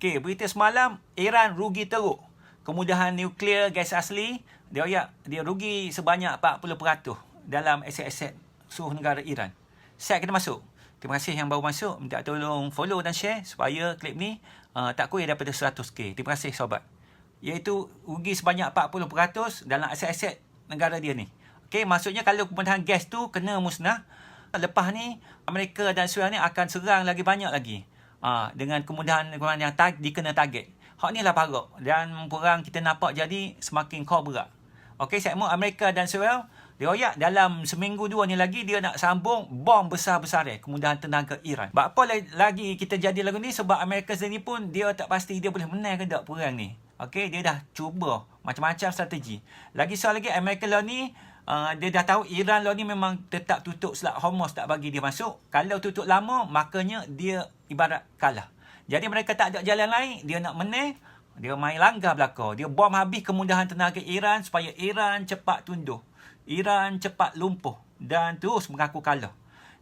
Okey, berita semalam, Iran rugi teruk. Kemudahan nuklear gas asli, dia rugi sebanyak 40% dalam aset-aset seluruh negara Iran. Saya kena masuk. Terima kasih yang baru masuk. Minta tolong follow dan share supaya klip ni tak kurang daripada 100k. Terima kasih sobat. Iaitu rugi sebanyak 40% dalam aset-aset negara dia ni. Okey, maksudnya kalau kemudahan gas tu kena musnah, lepas ni Amerika dan Israel ni akan serang lagi banyak lagi. Dengan kemudahan yang dikena target. Hak ni lah parok. Dan perang kita nampak jadi semakin kau berat. Okey, saya mahu Amerika dan Israel, dia royak dalam seminggu dua ni lagi dia nak sambung bom besar-besar kemudahan tenaga Iran. Apa lagi kita jadi lagu ni sebab Amerika sendiri pun dia tak pasti dia boleh menang ke tak perang ni. Okey, dia dah cuba macam-macam strategi. Lagi soal lagi Amerika lah ni, dia dah tahu Iran lah ni memang tetap tutup Selat Hormuz, tak bagi dia masuk. Kalau tutup lama, makanya dia ibarat kalah. Jadi mereka tak ada jalan lain, dia nak menang, dia main langgar belakang. Dia bom habis kemudahan tenaga Iran supaya Iran cepat tunduh. Iran cepat lumpuh dan terus mengaku kalah.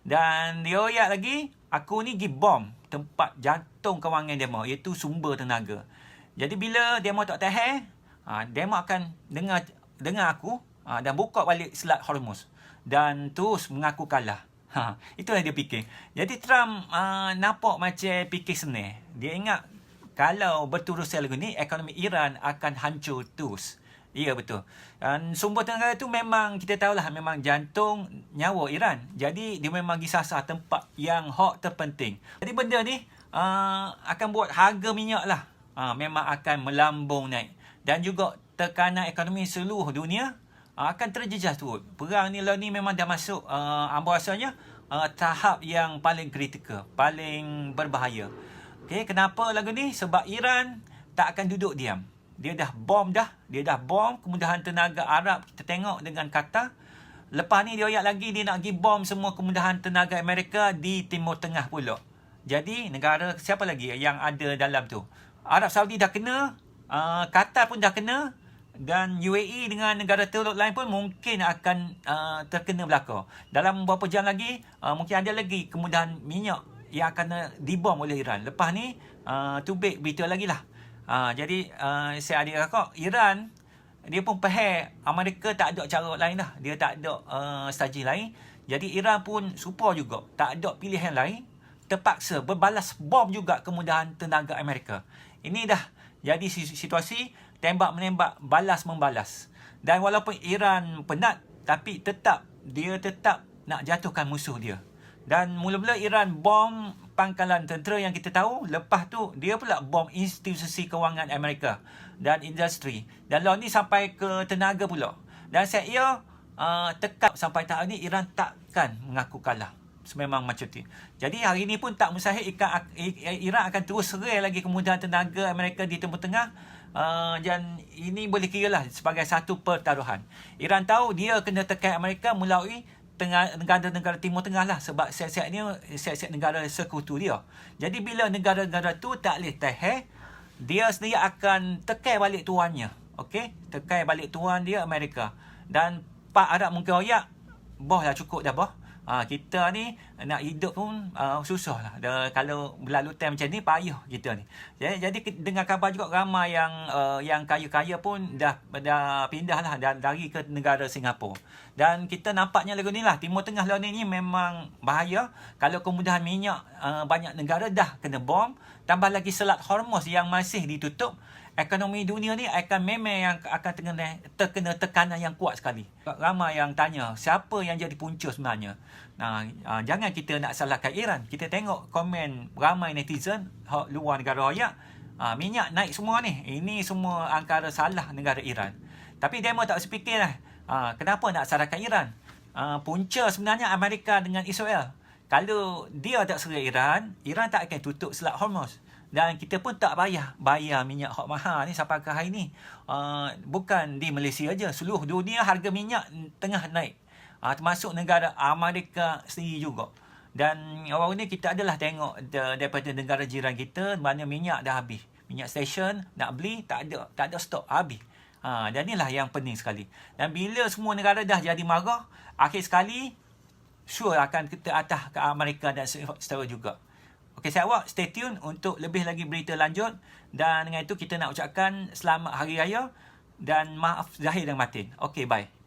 Dan dia royak lagi, aku ni pergi bom tempat jantung kewangan demo, iaitu sumber tenaga. Jadi bila demo tak tahan, demo akan dengar aku dan buka balik Selat Hormuz dan terus mengaku kalah. Itulah dia fikir. Jadi Trump nampak macam fikir senang. Dia ingat kalau berterusan lagu ni, ekonomi Iran akan hancur terus. Ya, betul. Dan sumber tenaga tu memang kita tahulah memang jantung nyawa Iran. Jadi dia memang disasar tempat yang hak terpenting. Jadi benda ni akan buat harga minyak lah memang akan melambung naik. Dan juga tekanan ekonomi seluruh dunia akan terjejas turut. Perang ni lah ni memang dah masuk rasanya tahap yang paling kritikal, paling berbahaya. Okay, kenapa lagu ni? Sebab Iran tak akan duduk diam. Dia dah bom kemudahan tenaga Arab. Kita tengok dengan Qatar. Lepas ni dia royak lagi dia nak pergi bom semua kemudahan tenaga Amerika di Timur Tengah pula. Jadi negara siapa lagi yang ada dalam tu? Arab Saudi dah kena, Qatar pun dah kena, dan UAE dengan negara teluk lain pun mungkin akan terkena belaka. Dalam beberapa jam lagi mungkin ada lagi kemudahan minyak yang akan dibom oleh Iran. Lepas ni tubik berita lagi lah. Jadi saya adik kakak, Iran dia pun faham Amerika tak ada cara lain dah. Dia tak ada strategi lain. Jadi Iran pun serupa juga, tak ada pilihan lain. Terpaksa berbalas bom juga kemudahan tenaga Amerika. Ini dah jadi situasi tembak-menembak, balas-membalas. Dan walaupun Iran penat, tapi dia tetap nak jatuhkan musuh dia. Dan mula-mula Iran bom pangkalan tentera yang kita tahu. Lepas tu, dia pula bom institusi kewangan Amerika dan industri. Dan lalu ni sampai ke tenaga pula. Dan saya tekap sampai tahap ni, Iran takkan mengaku kalah. Memang macam tu. Jadi hari ni pun tak mustahil Iran akan terus serai lagi kemudahan tenaga Amerika di Timur Tengah. Dan ini boleh kira lah sebagai satu pertaruhan. Iran tahu dia kena tekan Amerika melalui negara-negara Timur Tengah lah. Sebab siap-siap ni siap-siap negara sekutu dia. Jadi bila negara-negara tu tak boleh tahan, dia sendiri akan tekan balik tuannya. Okey, tekan balik tuan dia Amerika. Dan Pak Arab mungkin royak, boh dah cukup dah boh. Kita ni nak hidup pun susah lah. Kalau berlalu time macam ni, payah kita ni. Jadi dengan kabar juga ramai yang kaya-kaya pun dah pindah lah dari ke negara Singapura. Dan kita nampaknya lagu ni lah, Timur Tengah lah ni memang bahaya. Kalau kemudahan minyak banyak negara dah kena bom, tambah lagi Selat Hormuz yang masih ditutup, ekonomi dunia ni akan memang yang akan terkena tekanan yang kuat sekali. Ramai yang tanya, siapa yang jadi punca sebenarnya? Jangan kita nak salahkan Iran. Kita tengok komen ramai netizen luar negara royak, minyak naik semua ni. Ini semua angkara salah negara Iran. Tapi demo tak sepikir lah. Kenapa nak salahkan Iran? Punca sebenarnya Amerika dengan Israel. Kalau dia tak serai Iran tak akan tutup Selat Hormuz. Dan kita pun tak bayar minyak hak mahal ni sampai ke hari ni. Bukan di Malaysia aja, seluruh dunia harga minyak tengah naik. Termasuk negara Amerika sendiri juga. Dan orang ni kita adalah tengok daripada negara jiran kita, mana minyak dah habis. Minyak stesen nak beli tak ada stok, habis. Dan inilah yang penting sekali. Dan bila semua negara dah jadi marah, akhir sekali sure akan kita atas ke Amerika dan seterusnya juga. Okey sahabat, stay tune untuk lebih lagi berita lanjut. Dan dengan itu kita nak ucapkan selamat Hari Raya dan maaf zahir dan batin. Okey, bye.